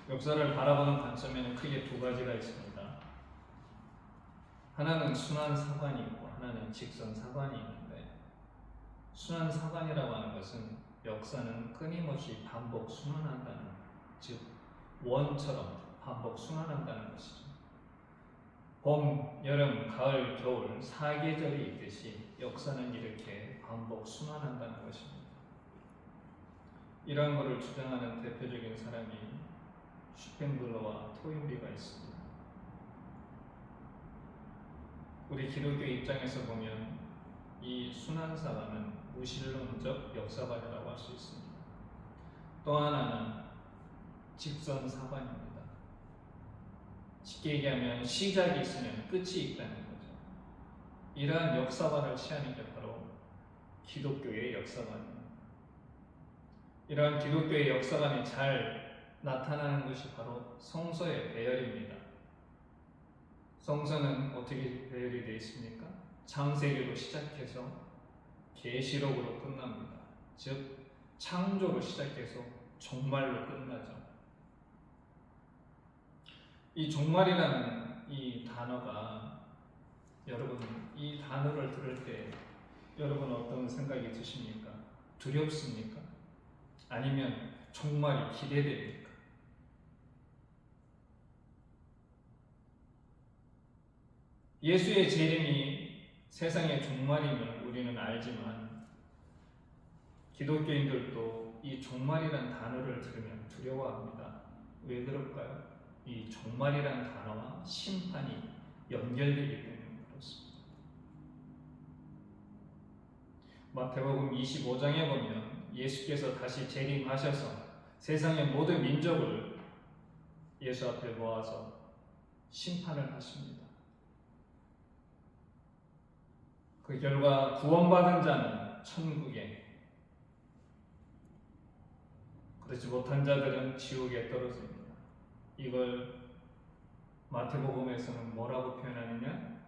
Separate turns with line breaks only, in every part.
역사를 바라보는 관점에는 크게 두 가지가 있습니다. 하나는 순환 사관이 있고 하나는 직선 사관이 있는데, 순환 사관이라고 하는 것은 역사는 끊임없이 반복 순환한다는, 즉 원처럼 반복 순환한다는 것이죠. 봄, 여름, 가을, 겨울 4계절이 있듯이 역사는 이렇게 반복 순환한다는 것입니다. 이러한 것을 주장하는 대표적인 사람이 슈펜글러와 토인비가 있습니다. 우리 기독교 입장에서 보면 이 순환사관은 무신론적 역사관이라고 할 수 있습니다. 또 하나는 직선사관입니다. 쉽게 얘기하면 시작이 있으면 끝이 있다는 거죠. 이러한 역사관을 취하는 게 바로 기독교의 역사관입니다. 이러한 기독교의 역사관이 잘 나타나는 것이 바로 성서의 배열입니다. 성서는 어떻게 배열이 되어 있습니까? 창세기로 시작해서 계시록으로 끝납니다. 즉 창조로 시작해서 종말로 끝나죠. 이 종말이라는 이 단어가, 여러분 이 단어를 들을 때 여러분 어떤 생각이 드십니까? 두렵습니까? 아니면 종말이 기대됩니까? 예수의 재림이 세상의 종말임을 우리는 알지만 기독교인들도 이 종말이라는 단어를 들으면 두려워합니다. 왜 그럴까요? 이 종말이라는 단어와 심판이 연결되기 때문에 그렇습니다. 마태복음 25장에 보면 예수께서 다시 재림하셔서 세상의 모든 민족을 예수 앞에 모아서 심판을 하십니다. 그 결과 구원받은 자는 천국에, 그렇지 못한 자들은 지옥에 떨어집니다. 이걸 마태복음에서는 뭐라고 표현하느냐?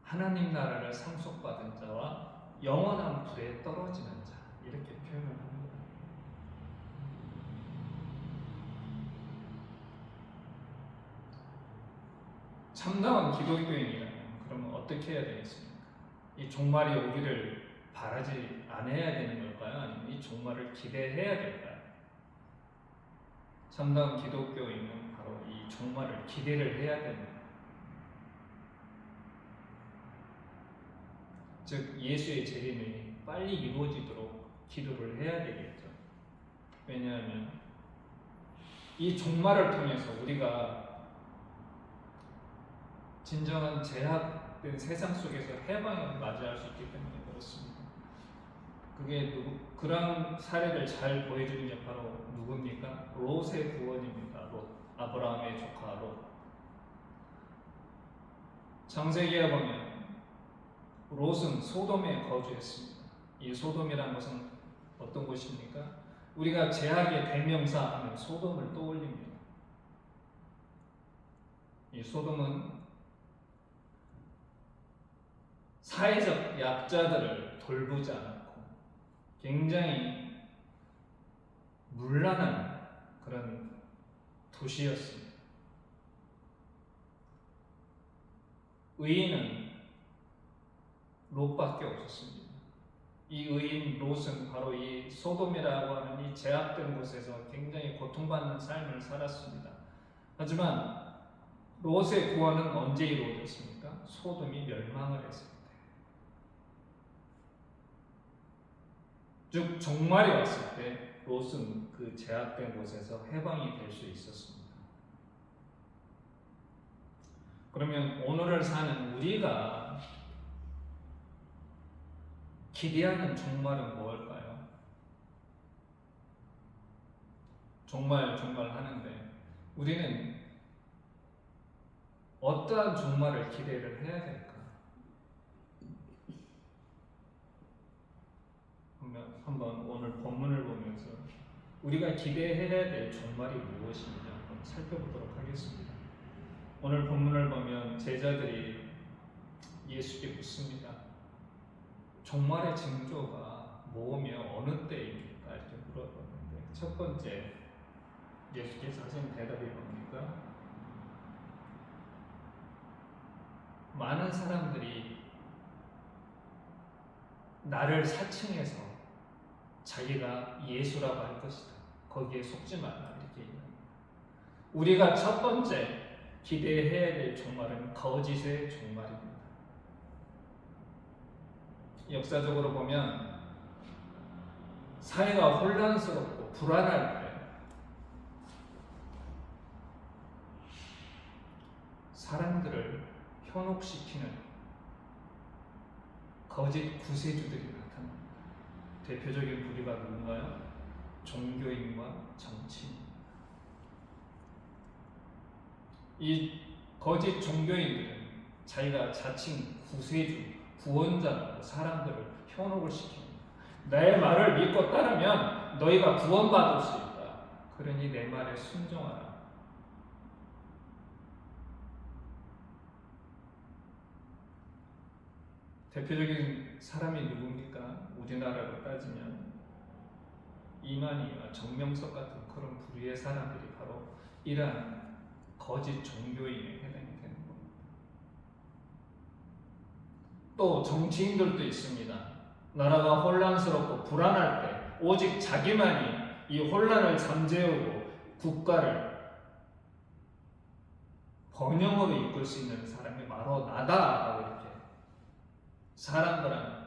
하나님 나라를 상속받은 자와 영원한 불에 떨어지는 자, 이렇게 표현을 합니다. 참다운 기독교인이라면 그러면 어떻게 해야 되겠습니까? 이 종말이 오기를 바라지 않아야 되는 걸까요? 아니면 이 종말을 기대해야 될까요? 참다운 기독교인은 바로 이 종말을 기대를 해야 됩니다. 즉 예수의 재림이 빨리 이루어지도록 기도를 해야 되겠죠. 왜냐하면 이 종말을 통해서 우리가 진정한 제약된 세상 속에서 해방을 맞이할 수 있기 때문에 그렇습니다. 그런 사례를 잘 보여주는 게 바로 누굽니까? 롯의 구원입니다. 롯, 아브라함의 조카 롯. 창세기에 보면 롯은 소돔에 거주했습니다. 이 소돔이라는 것은 어떤 곳입니까? 우리가 제약의 대명사 하면 소돔을 떠올립니다. 이 소돔은 사회적 약자들을 돌보지 않았고 굉장히 문란한 그런 도시였습니다. 의인은 롯밖에 없었습니다. 이 의인 롯은 바로 이 소돔이라고 하는 이 제약된 곳에서 굉장히 고통받는 삶을 살았습니다. 하지만 롯의 구원은 언제 이루어졌습니까? 소돔이 멸망을 했을 때. 즉 종말이 왔을 때 롯은 그 제약된 곳에서 해방이 될 수 있었습니다. 그러면 오늘을 사는 우리가 기대하는 종말은 무엇일까요? 종말 하는데 우리는 어떠한 종말을 기대를 해야 될까? 한번 오늘 본문을 보면서 우리가 기대해야 될 종말이 무엇인지 한번 살펴보도록 하겠습니다. 오늘 본문을 보면 제자들이 예수께 묻습니다. 종말의 징조가 뭐며 어느 때입니까? 이렇게 물어봤는데 첫 번째, 예수께서 하신 대답이 뭡니까? 많은 사람들이 나를 사칭해서 자기가 예수라고 할 것이다. 거기에 속지 말라 이렇게 얘기합니다. 우리가 첫 번째 기대해야 될 종말은 거짓의 종말입니다. 역사적으로 보면 사회가 혼란스럽고 불안할 때 사람들을 현혹시키는 거짓 구세주들이 나타납니다. 대표적인 부류가 누군가요? 종교인과 정치인. 이 거짓 종교인들은 자기가 자칭 구세주, 구원자라고 사람들을 현혹을 시킵니다. 내 말을 믿고 따르면 너희가 구원받을 수 있다. 그러니 내 말에 순종하라. 대표적인 사람이 누굽니까? 우리나라로 따지면 이만희와 정명석 같은 그런 부류의 사람들이 바로 이러한 거짓 종교인에 해당이 되는 겁니다. 또 정치인들도 있습니다. 나라가 혼란스럽고 불안할 때 오직 자기만이 이 혼란을 잠재우고 국가를 번영으로 이끌 수 있는 사람이 바로 나다라고 이렇게 사람들은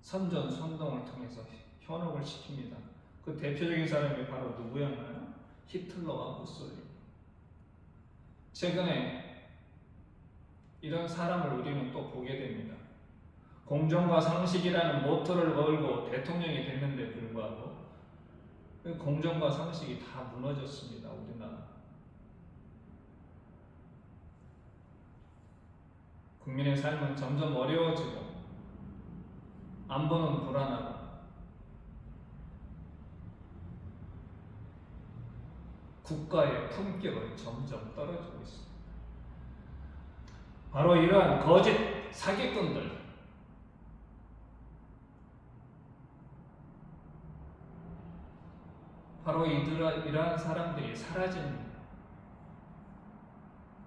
선전선동을 통해서 현혹을 시킵니다. 그 대표적인 사람이 바로 누구였나요? 히틀러와 무솔리니. 최근에 이런 사람을 우리는 또 보게 됩니다. 공정과 상식이라는 모토를 걸고 대통령이 됐는데 불구하고 공정과 상식이 다 무너졌습니다. 우리나라. 국민의 삶은 점점 어려워지고 안보는 불안하고 국가의 품격은 점점 떨어지고 있습니다. 바로 이러한 거짓 사기꾼들, 바로 이러한 사람들이 사라진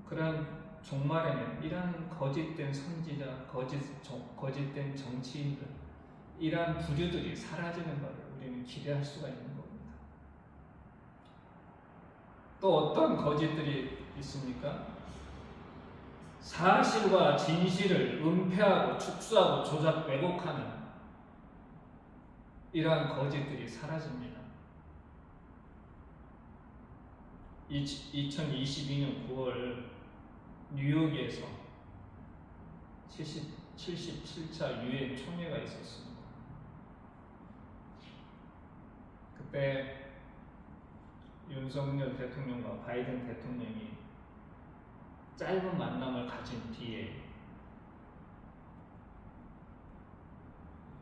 그런 종말에는 이러한 거짓된 선지자, 거짓된 정치인들, 이러한 부류들이 사라지는 것을 우리는 기대할 수가 있는 겁니다. 또 어떤 거짓들이 있습니까? 사실과 진실을 은폐하고 축소하고 조작 왜곡하는 이러한 거짓들이 사라집니다. 2022년 9월 뉴욕에서 77차 유엔 총회가 있었습니다. 그때 윤석열 대통령과 바이든 대통령이 짧은 만남을 가진 뒤에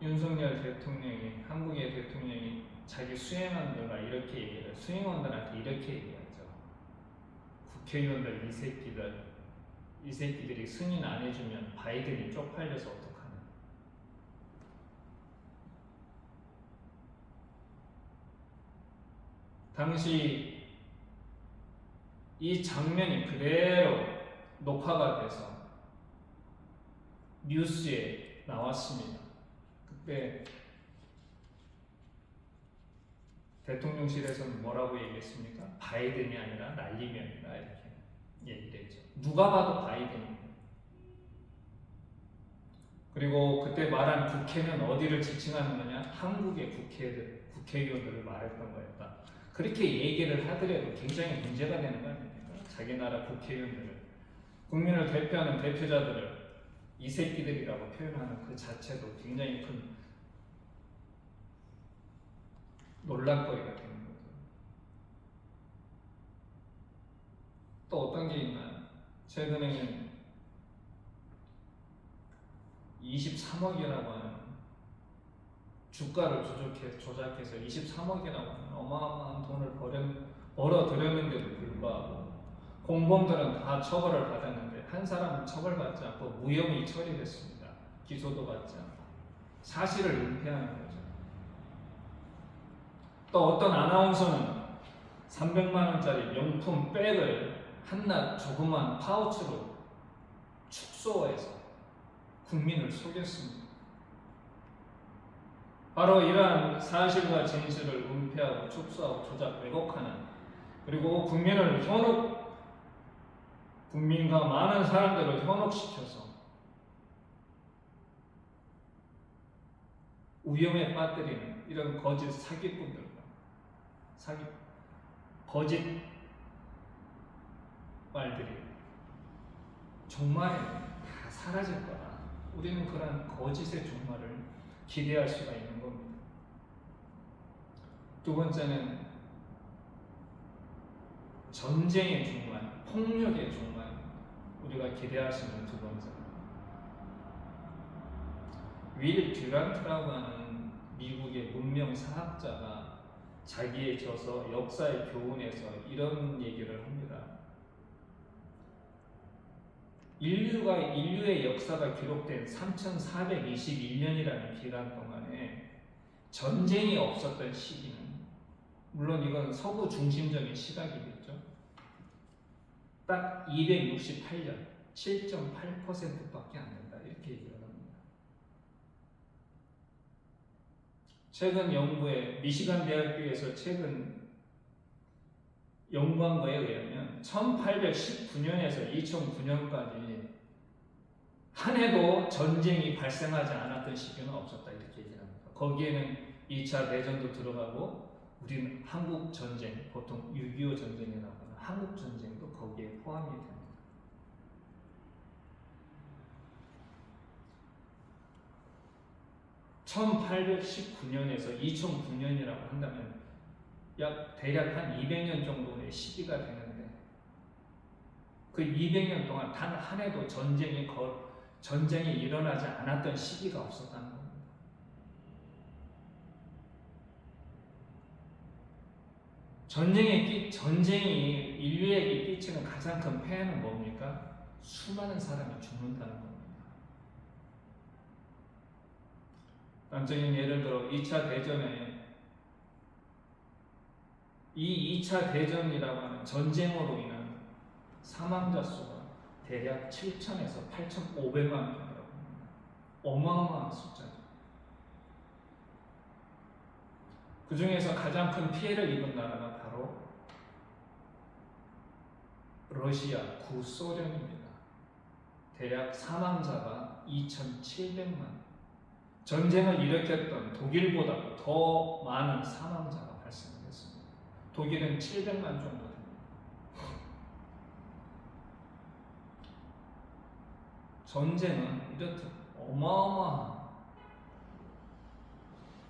윤석열 대통령이, 한국의 대통령이 자기 수행원들과 이렇게 얘기해요. 수행원들한테 이렇게 얘기하죠. 국회의원들 이 새끼들이 승인 안 해주면 바이든이 쪽팔려서 어떡하나. 당시 이 장면이 그대로 녹화가 돼서 뉴스에 나왔습니다. 그때 대통령실에서는 뭐라고 얘기했습니까? 바이든이 아니라 난리면이다 이렇게 얘기를 했죠. 누가 봐도 바이든입니다. 그리고 그때 말한 국회는 어디를 지칭하는 거냐? 한국의 국회의원들을 말했던 거였다. 그렇게 얘기를 하더라도 굉장히 문제가 되는 거 아닙니까? 자기 나라 국회의원들을, 국민을 대표하는 대표자들을 이 새끼들이라고 표현하는 그 자체도 굉장히 큰 논란거리가 되는 거죠. 또 어떤 게 있나요? 최근에는 23억이라고 하는 주가를 조작해서 23억이라고 하는 어마어마한 돈을 벌어들였는데도 불구하고 공범들은 다 처벌을 받았는데 한 사람은 처벌받지 않고 무혐의 처리됐습니다. 기소도 받지 않고 사실을 은폐하는 거죠. 또 어떤 아나운서는 300만 원짜리 명품 백을 한낱 조그만 파우치로 축소해서 국민을 속였습니다. 바로 이러한 사실과 진실을 은폐하고 축소하고 조작 왜곡하는, 그리고 국민과 많은 사람들을 현혹시켜서 위험에 빠뜨리는 이런 거짓 사기꾼들과 거짓 말들이 종말에 다 사라질 거다. 우리는 그런 거짓의 종말을 기대할 수가 있는 겁니다. 두 번째는 전쟁의 종말, 폭력의 종말, 우리가 기대할 수 있는 두 번째. 윌 듀란트라고 하는 미국의 문명 사학자가 자기의 저서 역사의 교훈에서 이런 얘기를 합니다. 인류의 역사가 기록된 3421년이라는 기간 동안에 전쟁이 없었던 시기는, 물론 이건 서구 중심적인 시각이겠죠, 딱 268년, 7.8%밖에 안 된다, 이렇게 얘기를 합니다. 최근 연구에 미시간 대학교에서 최근 연구한 거에 의하면 1819년에서 2009년까지 한 해도 전쟁이 발생하지 않았던 시기는 없었다, 이렇게 얘기를 합니다. 거기에는 2차 대전도 들어가고 우리는 한국 전쟁, 보통 6.25 전쟁이라고 하는 한국 전쟁도 거기에 포함이 됩니다. (1819년에서) 2009년이라고 한다면 대략 한 200년 정도의 시기가 되는데, 그 200년 동안 단 한 해도 전쟁이 일어나지 않았던 시기가 없었다는 겁니다. 전쟁이 인류에게 끼치는 가장 큰 폐해는 뭡니까? 수많은 사람이 죽는다는 겁니다. 단적인 예를 들어 2차 대전에, 이 2차 대전이라고 하는 전쟁으로 인한 사망자 수가 대략 7,000에서 8,500만 명이라고 합니다. 어마어마한 숫자죠. 그 중에서 가장 큰 피해를 입은 나라가 바로 러시아, 구소련입니다. 대략 사망자가 2,700만. 전쟁을 일으켰던 독일보다 더 많은 사망자가 발생했습니다. 독일은 700만 정도 됩니다. 전쟁은 이렇듯 어마어마한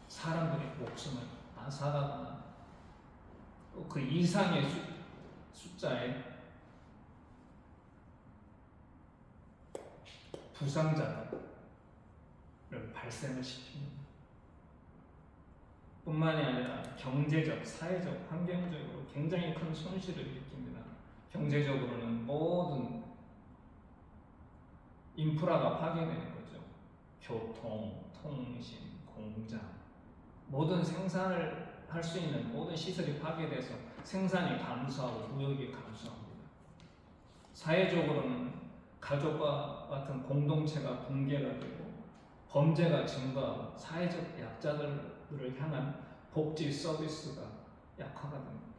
사람들의 목숨을 앗아가거나 또 그 이상의 숫자의 부상자를 발생을 시킵니다. 뿐만이 아니라 경제적, 사회적, 환경적으로 굉장히 큰 손실을 일으킵니다. 경제적으로는 모든 인프라가 파괴되는 거죠. 교통, 통신, 공장, 모든 생산을 할 수 있는 모든 시설이 파괴돼서 생산이 감소하고 무역이 감소합니다. 사회적으로는 가족과 같은 공동체가 붕괴가 되고 범죄가 증가하고 사회적 약자들을 향한 복지 서비스가 약화가 됩니다.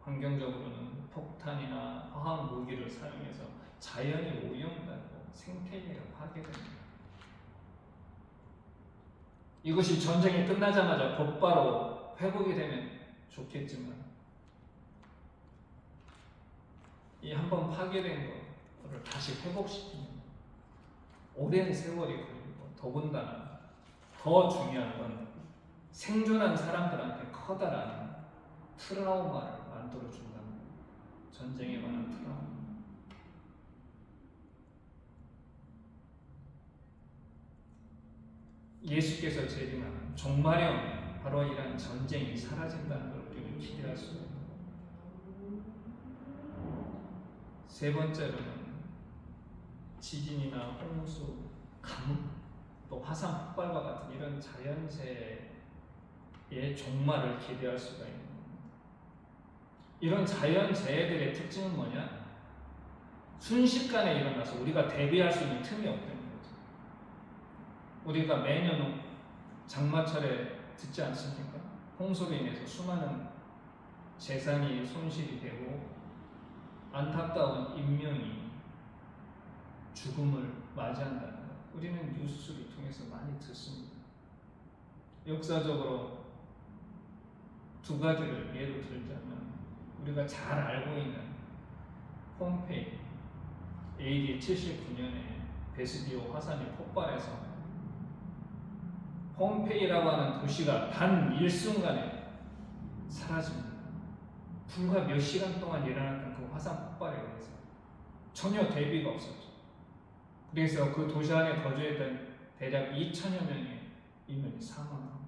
환경적으로는 폭탄이나 화학 무기를 사용해서 자연이 오염되고 생태계가 파괴됩니다. 이것이 전쟁이 끝나자마자 곧바로 회복이 되면 좋겠지만, 이 한번 파괴된 것을 다시 회복시키면 오랜 세월이 걸리고, 더군다나 더 중요한 건 생존한 사람들한테 커다란 트라우마를 만들어준다는 거예요. 전쟁에 관한 트라우마. 예수께서 재림하는 종말에 오면 바로 이런 전쟁이 사라진다는 걸 우리는 기대할 수 있습니다. 세 번째로는 지진이나 홍수, 가뭄, 또 화산 폭발과 같은 이런 자연재해의 종말을 기대할 수가 있는 겁니다. 이런 자연재해들의 특징은 뭐냐? 순식간에 일어나서 우리가 대비할 수 있는 틈이 없다는 거죠. 우리가 매년 장마철에 듣지 않습니까? 홍수로 인해서 수많은 재산이 손실이 되고 안타까운 인명이 죽음을 맞이한다는 것. 우리는 뉴스를 통해서 많이 듣습니다. 역사적으로 두 가지를 예로 들자면 우리가 잘 알고 있는 폼페이 AD 79년에 베스비오 화산이 폭발해서 폼페이라고 하는 도시가 단 일순간에 사라집니다. 불과 몇 시간 동안 일어났던 그 화산 폭발에 의해서 전혀 대비가 없었죠. 그래서 그 도시 안에 거주했던 대략 2천여 명의 인명이 사망합니다.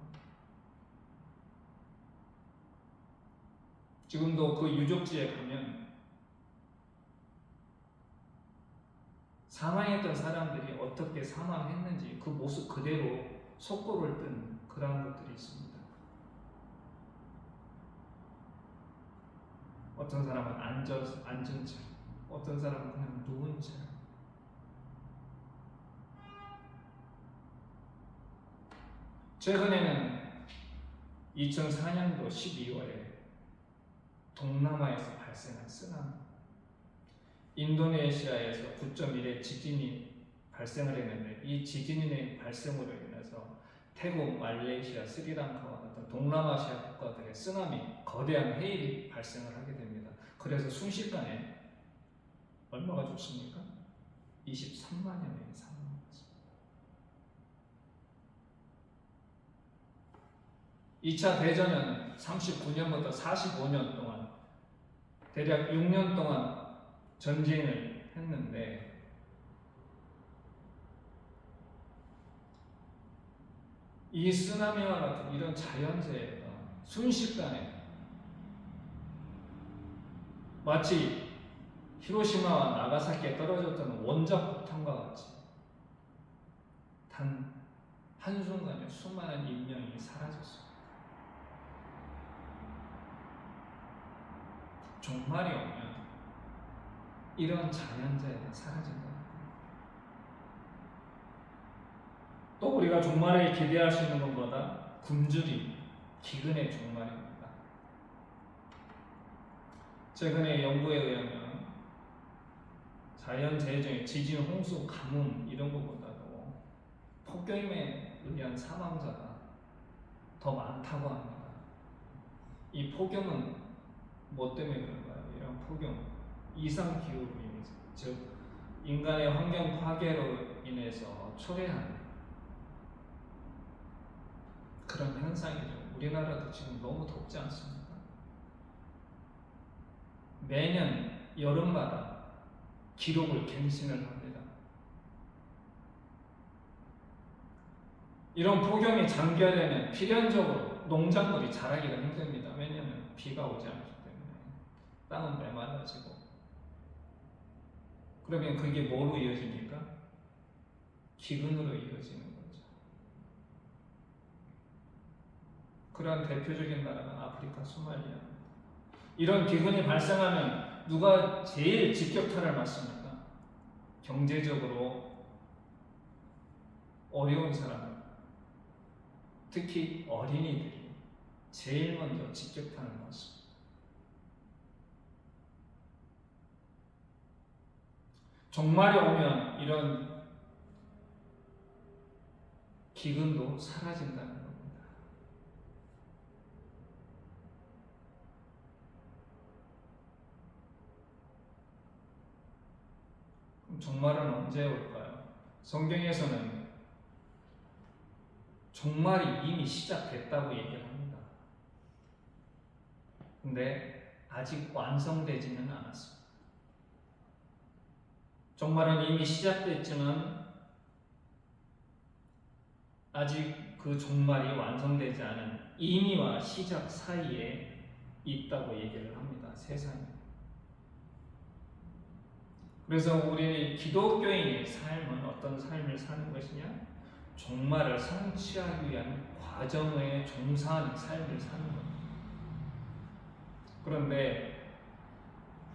지금도 그 유적지에 가면 사망했던 사람들이 어떻게 사망했는지 그 모습 그대로 속고를 뜬 그런 것들이 있습니다. 어떤 사람은 앉은 채, 어떤 사람은 그냥 누운 채. 최근에는 2004년도 12월에 동남아에서 발생한 쓰나미, 인도네시아에서 9.1의 지진이 발생을 했는데 이 지진의 발생으로 인해서 태국, 말레이시아, 스리랑카와 같은 동남아시아 국가들의 쓰나미, 거대한 해일이 발생을 하게 됩니다. 그래서 순식간에 얼마가 죽습니까? 23만여 명이 사망했습니다. 2차 대전은 39년부터 45년 동안 대략 6년 동안 전쟁을 했는데 이 쓰나미와 같은 이런 자연재해가 순식간에 마치 히로시마와 나가사키에 떨어졌던 원자폭탄과 같이 단 한순간에 수많은 인명이 사라졌습니다. 종말이 오면 이런 자연재해가 사라진다. 또 우리가 종말을 기대할 수 있는 것보다 굶주림, 기근의 종말입니다. 최근에 연구에 의하면 자연재해 중에 지진, 홍수, 가뭄 이런 것보다도 폭염에 의한 사망자가 더 많다고 합니다. 이 폭염은 뭐 때문에 그런가요? 이런 폭염, 이상기후로 인해서, 즉 인간의 환경 파괴로 인해서 초래한 그런 현상이죠. 우리나라도 지금 너무 덥지 않습니까? 매년 여름마다 기록을 갱신을 합니다. 이런 폭염이 장기화되면 필연적으로 농작물이 자라기가 힘듭니다. 왜냐하면 비가 오지 않기 때문에 땅은 메말라지고. 그러면 그게 뭐로 이어집니까? 기근으로 이어지는 거죠. 그러한 대표적인 나라가 아프리카 소말리아. 이런 기근이 발생하면 누가 제일 직격탄을 맞습니까? 경제적으로 어려운 사람, 특히 어린이들이 제일 먼저 직격탄을 맞습니다. 종말이 오면 이런 기근도 사라진다는 겁니다. 그럼 종말은 언제 올까요? 성경에서는 종말이 이미 시작됐다고 얘기를 합니다. 근데 아직 완성되지는 않았습니다. 종말은 이미 시작됐지만 아직 그 종말이 완성되지 않은 임의와 시작 사이에 있다고 얘기를 합니다. 세상에. 그래서 우리 기독교인의 삶은 어떤 삶을 사는 것이냐? 종말을 성취하기 위한 과정에 종사하는 삶을 사는 겁니다. 그런데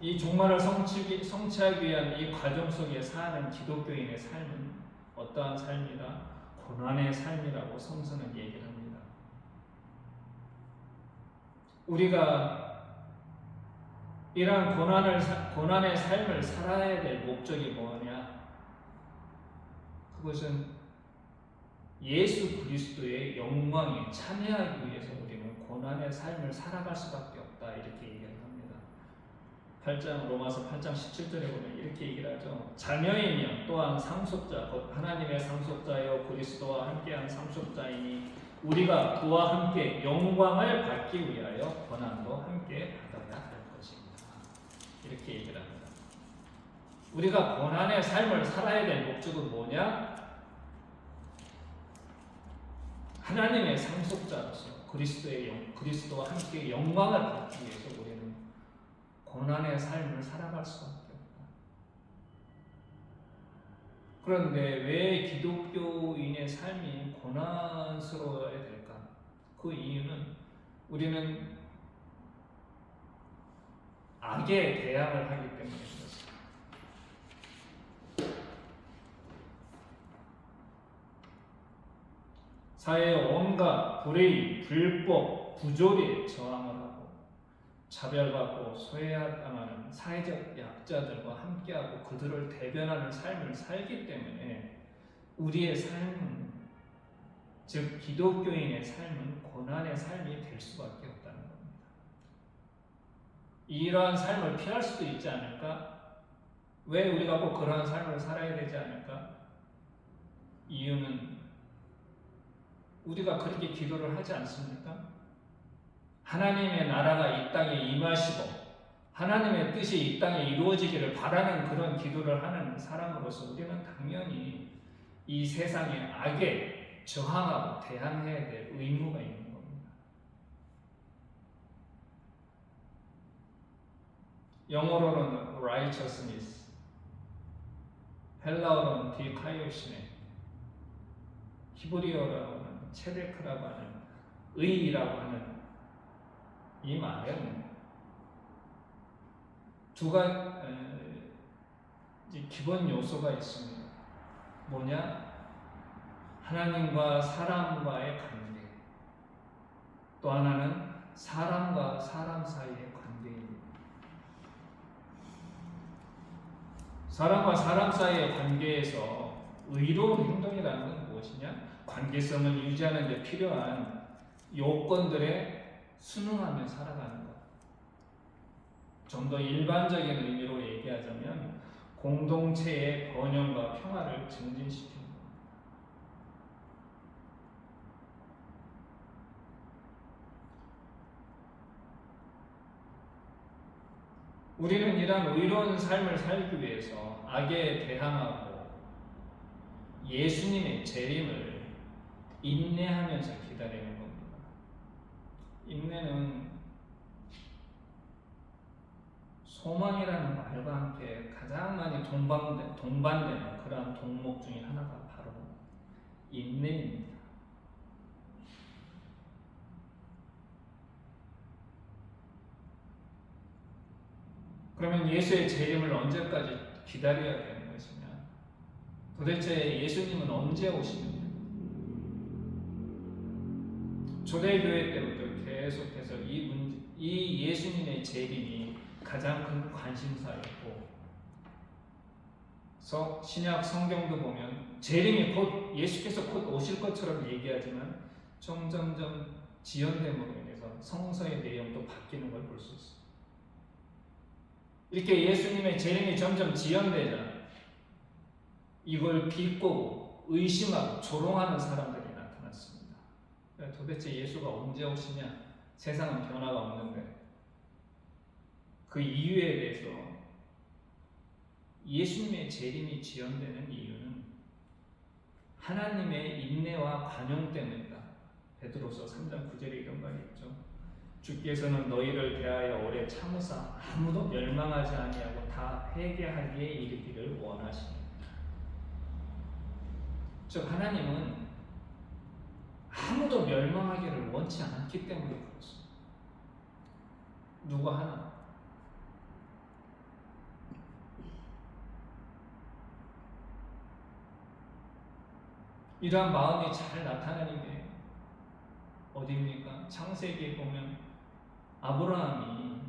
이 종말을 성취하기 위한 이 과정 속에 사는 기독교인의 삶은 어떠한 삶이다? 고난의 삶이라고 성서는 얘기를 합니다. 우리가 이러한 고난의 삶을 살아야 될 목적이 뭐냐? 그것은 예수 그리스도의 영광에 참여하기 위해서 우리는 고난의 삶을 살아갈 수밖에 없다. 이렇게 얘기를 합니다. 로마서 8장 17절에 보면 이렇게 얘기를 하죠. 자녀이며 또한 상속자, 곧 하나님의 상속자여 그리스도와 함께한 상속자이니 우리가 그와 함께 영광을 받기 위하여 고난도 함께 받아야 할 것입니다. 이렇게 얘기를 합니다. 우리가 고난의 삶을 살아야 될 목적은 뭐냐? 하나님의 상속자로서 그리스도와 함께 영광을 받기 위해서 우리는 고난의 삶을 살아갈 수밖에 없다. 그런데 왜 기독교인의 삶이 고난스러워야 될까? 그 이유는 우리는 악에 대항을 하기 때문에 그렇습니다. 사회의 온갖 불의, 불법, 부조리에 저항을 하고 차별받고 소외당하는 사회적 약자들과 함께하고 그들을 대변하는 삶을 살기 때문에 우리의 삶은, 즉 기독교인의 삶은 고난의 삶이 될 수밖에 없다는 겁니다. 이러한 삶을 피할 수도 있지 않을까? 왜 우리가 꼭 그러한 삶을 살아야 되지 않을까? 이유는 우리가 그렇게 기도를 하지 않습니까? 하나님의 나라가 이 땅에 임하시고 하나님의 뜻이 이 땅에 이루어지기를 바라는 그런 기도를 하는 사람으로서 우리는 당연히 이 세상의 악에 저항하고 대항해야 될 의무가 있는 겁니다. 영어로는 righteousness, 헬라어로는 디카이오시네, 히브리어로는 체데크라고 하는 의라고 하는 이 말은 두 가지 기본 요소가 있습니다. 뭐냐? 하나님과 사람과의 관계. 또 하나는 사람과 사람 사이의 관계입니다. 사람과 사람 사이의 관계에서 의로운 행동이라는 건 무엇이냐? 관계성을 유지하는 데 필요한 요건들에 순응하며 살아가는 것. 좀 더 일반적인 의미로 얘기하자면 공동체의 번영과 평화를 증진시키는 것. 우리는 이러한 의로운 삶을 살기 위해서 악에 대항하고 예수님의 재림을 인내하면서 기다리는 겁니다. 인내는 소망이라는 말과 함께 가장 많이 동반되는 그러한 동목 중에 하나가 바로 인내입니다. 그러면 예수의 재림을 언제까지 기다려야 되는 것이냐? 도대체 예수님은 언제 오십니까? 초대교회 때부터 계속해서 이 예수님의 재림이 가장 큰 관심사였고, 신약 성경도 보면 재림이 곧 예수께서 곧 오실 것처럼 얘기하지만 점점점 지연됨으로 인해서 성서의 내용도 바뀌는 걸 볼 수 있습니다. 이렇게 예수님의 재림이 점점 지연되자 이걸 비꼬고 의심하고 조롱하는 사람들이 나타났습니다. 도대체 예수가 언제 오시냐? 세상은 변화가 없는데. 그 이유에 대해서 예수님의 재림이 지연되는 이유는 하나님의 인내와 관용 때문이다. 베드로서 3장 9절에 이런 말이 있죠. 주께서는 너희를 대하여 오래 참으사 아무도 멸망하지 아니하고 다 회개하기에 이르기를 원하십니다. 즉 하나님은 아무도 멸망하기를 원치 않기 때문에 그렇습니다. 누구 하나. 이러한 마음이 잘 나타나는 게 어디입니까? 창세기에 보면 아브라함이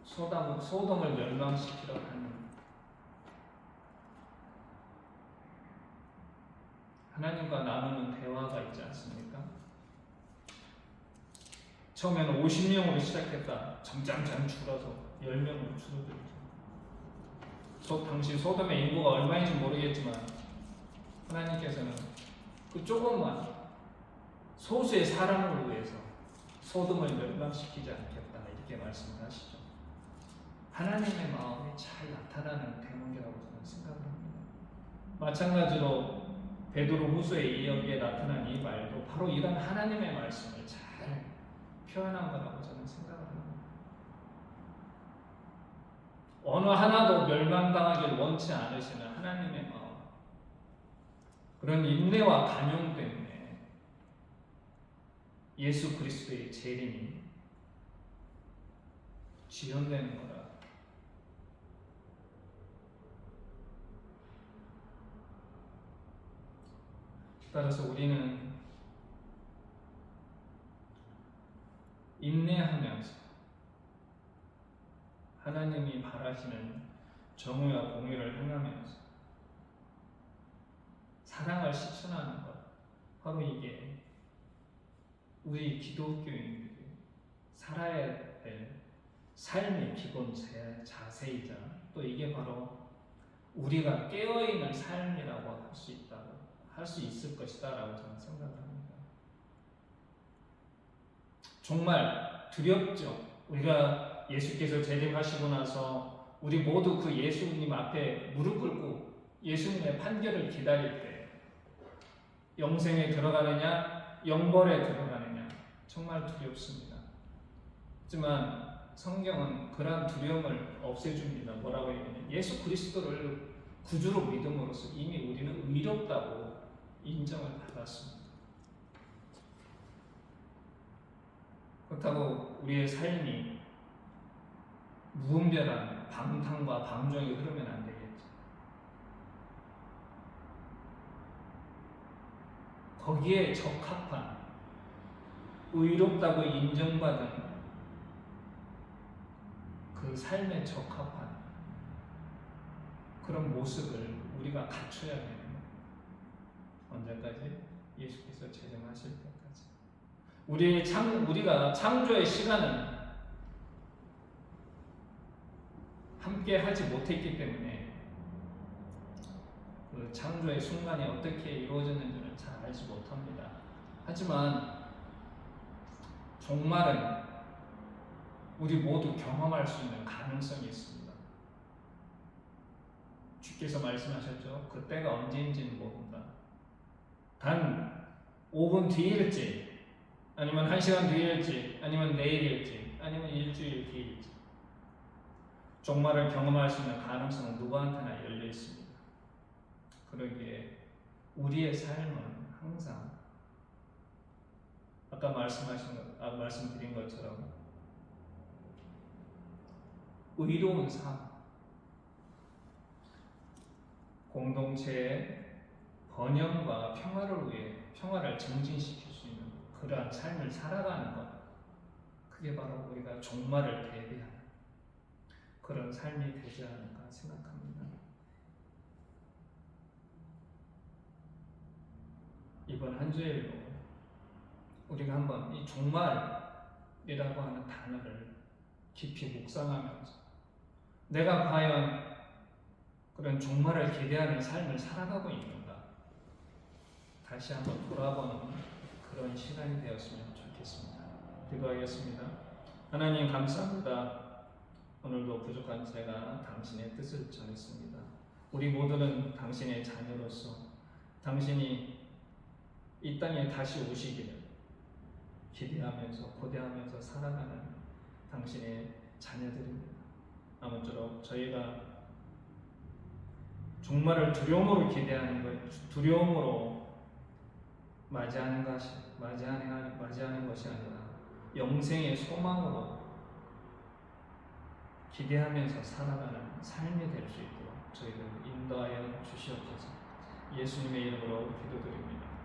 소돔을 멸망시키러 가는 하나님과 나누는 대화가 있지 않습니까? 처음에는 50명으로 시작했다. 점점 줄어서 10명으로 줄어들죠. 당시 소돔의 인구가 얼마인지 모르겠지만 하나님께서는 그 조금만 소수의 사람을 위해서 소돔을 멸망시키지 않겠다 이렇게 말씀하시죠. 하나님의 마음이 잘 나타나는 대목이라고 저는 생각합니다. 마찬가지로 베드로후서의 여기에 나타난 이 말도 바로 이런 하나님의 말씀을 잘 표현한 거라고 저는 생각합니다. 어느 하나도 멸망당하길 원치 않으시는 하나님의 마음, 그런 인내와 간용 때문에 예수 그리스도의 재림이 지연되는 거라. 따라서 우리는 인내하면서 하나님이 바라시는 정의와 공의를 행하면서 사랑을 실천하는 것, 바로 이게 우리 기독교인들이 살아야 될 삶의 기본 자세이자 또 이게 바로 우리가 깨어있는 삶이라고 할 수 있을 것이다 라고 저는 생각합니다. 정말 두렵죠. 우리가 예수께서 재림하시고 나서 우리 모두 그 예수님 앞에 무릎 꿇고 예수님의 판결을 기다릴 때 영생에 들어가느냐 영벌에 들어가느냐 정말 두렵습니다. 하지만 성경은 그러한 두려움을 없애줍니다. 뭐라고 얘기하냐면 예수 그리스도를 구주로 믿음으로써 이미 우리는 의롭다고 인정을 받았습니다. 그렇다고 우리의 삶이 무분별한 방탕과 방종이 흐르면 안 되겠죠. 거기에 적합한 의롭다고 인정받은 그 삶에 적합한 그런 모습을 우리가 갖춰야 해요. 언제까지? 예수께서 재림하실 때까지. 우리가 창조의 시간은 함께 하지 못했기 때문에 그 창조의 순간이 어떻게 이루어졌는지는 잘 알지 못합니다. 하지만 종말은 우리 모두 경험할 수 있는 가능성이 있습니다. 주께서 말씀하셨죠. 그 때가 언제인지는 모른다. 단 5분 뒤일지 아니면 1시간 뒤일지 아니면 내일일지 아니면 일주일 뒤일지 종말을 경험할 수 있는 가능성은 누구한테나 열려 있습니다. 그러기에 우리의 삶은 항상 아까 말씀드린 것처럼 의로운 삶, 공동체의 번영과 평화를 위해 평화를 증진시킬 수 있는 그러한 삶을 살아가는 것, 그게 바로 우리가 종말을 대비하는 그런 삶이 되지 않을까 생각합니다. 이번 한 주일로 우리가 한번 이 종말이라고 하는 단어를 깊이 묵상하면서 내가 과연 그런 종말을 기대하는 삶을 살아가고 있는가 다시 한번 돌아보는 그런 시간이 되었으면 좋겠습니다. 기도하겠습니다. 하나님 감사합니다. 오늘도 부족한 제가 당신의 뜻을 전했습니다. 우리 모두는 당신의 자녀로서 당신이 이 땅에 다시 오시기를 기대하면서 고대하면서 살아가는 당신의 자녀들입니다. 아무쪼록 저희가 종말을 두려움으로 기대하는 것, 두려움으로 맞이하는 것이 아니라 영생의 소망으로 기대하면서 살아가는 삶이 될 수 있도록 저희를 인도하여 주시옵소서. 예수님의 이름으로 기도드립니다.